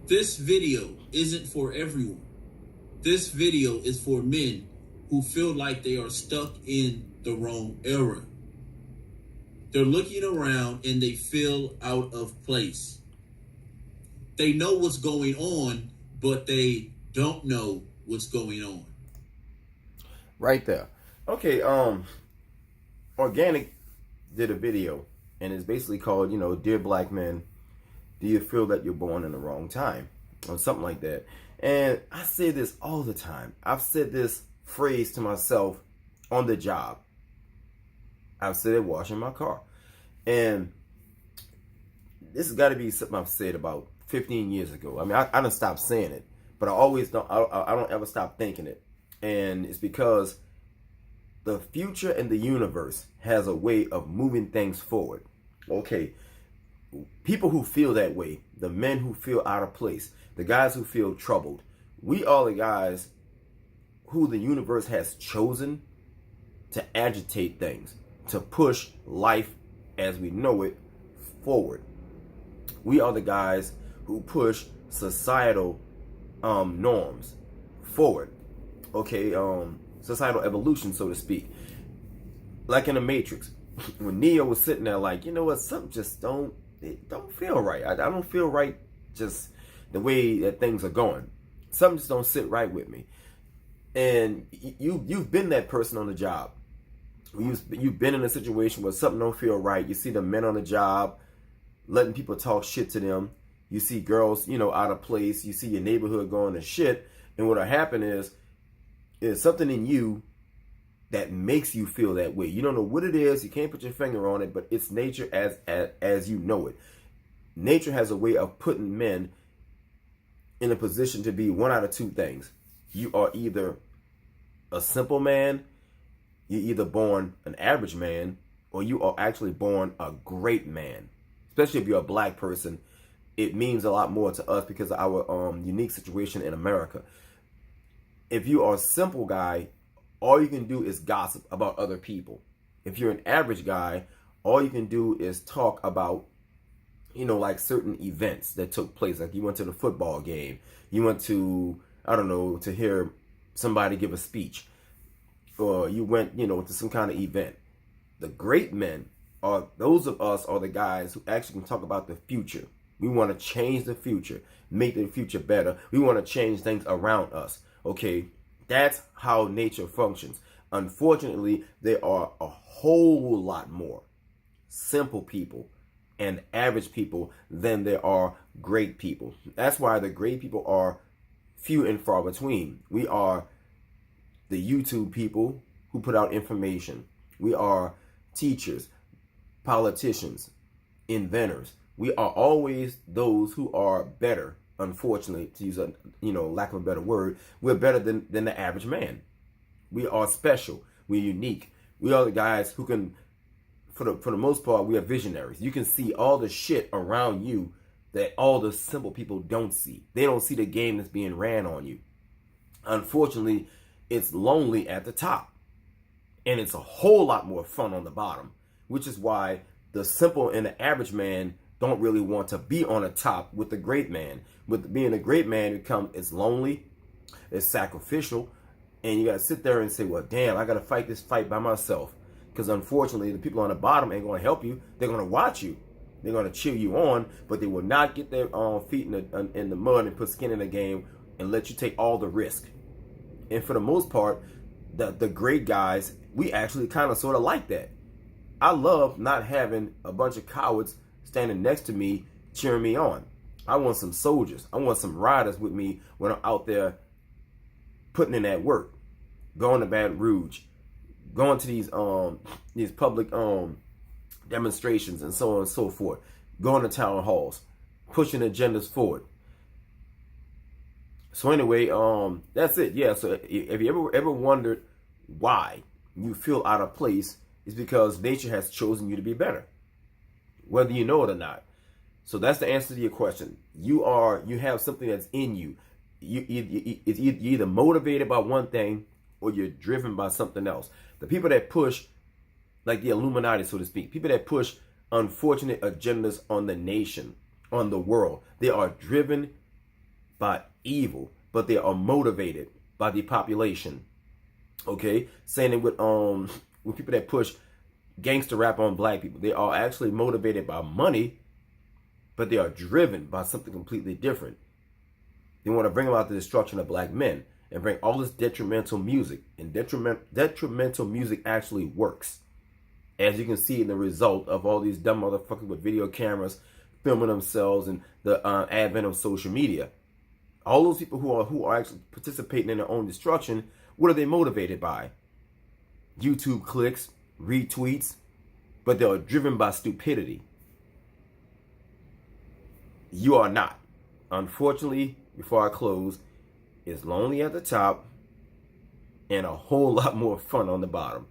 This video isn't for everyone. This video is for men who feel like they are stuck in the wrong era. They're looking around and they feel out of place. They know what's going on, but they don't know what's going on. Right there. Okay, Organic did a video and it's basically called, Dear Black Men, do you feel that you're born in the wrong time? Or something like that. And I say this all the time. I've said this phrase to myself on the job. I've said it washing my car. And this has got to be something I've said about 15 years ago. I mean, I don't stop saying it, but I don't ever stop thinking it. And it's because the future and the universe has a way of moving things forward. Okay, people who feel that way, the men who feel out of place, the guys who feel troubled, we are the guys who the universe has chosen to agitate things, to push life as we know it forward. We are the guys who push societal norms forward. Okay, societal evolution, so to speak. Like in the Matrix, when Neo was sitting there like, you know what, something just don't feel right. I don't feel right just the way that things are going. Something just don't sit right with me. And you've been that person on the job. You've been in a situation where something don't feel right. You see the men on the job letting people talk shit to them. You see girls, out of place. You see your neighborhood going to shit. And what'll happen is something in you that makes you feel that way. You don't know what it is. You can't put your finger on it, but it's nature as you know it. Nature has a way of putting men in a position to be one out of two things. You are either a simple man, you're either born an average man, or you are actually born a great man. Especially if you're a black person, it means a lot more to us because of our unique situation in America. If you are a simple guy, all you can do is gossip about other people. If you're an average guy, all you can do is talk about, like certain events that took place. Like you went to the football game, you went to, to hear somebody give a speech, or you went, to some kind of event. The great men are those of us are the guys who actually can talk about the future. We want to change the future, make the future better. We want to change things around us. Okay, that's how nature functions. Unfortunately, there are a whole lot more simple people and average people than there are great people. That's why the great people are few and far between. We are the YouTube people who put out information. We are teachers, politicians, inventors. We are always those who are better. Unfortunately, to use a lack of a better word, we're better than the average man. We are special. We're unique. We are the guys who can, for the most part, we are visionaries. You can see all the shit around you that all the simple people don't see. They don't see the game that's being ran on you. Unfortunately, it's lonely at the top, and it's a whole lot more fun on the bottom, which is why the simple and the average man don't really want to be on the top with the great man. With being a great man, it's lonely, it's sacrificial, and you got to sit there and say, well, damn, I got to fight this fight by myself. Because unfortunately, the people on the bottom ain't going to help you. They're going to watch you. They're going to cheer you on, but they will not get their feet in the mud and put skin in the game and let you take all the risk. And for the most part, the great guys, we actually kind of sort of like that. I love not having a bunch of cowards standing next to me cheering me on. I want some soldiers. I want some riders with me when I'm out there putting in that work, going to Baton Rouge, going to these public demonstrations and so on and so forth, going to town halls, pushing agendas forward. So anyway, that's it. Yeah. So if you ever wondered why you feel out of place, it's because nature has chosen you to be better, whether you know it or not. So that's the answer to your question. You have something that's in you. You're either motivated by one thing or you're driven by something else. The people that push, like the Illuminati, so to speak, people that push unfortunate agendas on the nation, on the world, they are driven by evil, but they are motivated by the population. Okay, saying it with people that push gangster rap on black people, they are actually motivated by money, but they are driven by something completely different. They want to bring about the destruction of black men and bring all this detrimental music. And detrimental music actually works. As you can see in the result of all these dumb motherfuckers with video cameras filming themselves and the advent of social media. All those people who are actually participating in their own destruction, what are they motivated by? YouTube clicks, retweets, but they are driven by stupidity. You are not. Unfortunately, before I close, it's lonely at the top and a whole lot more fun on the bottom.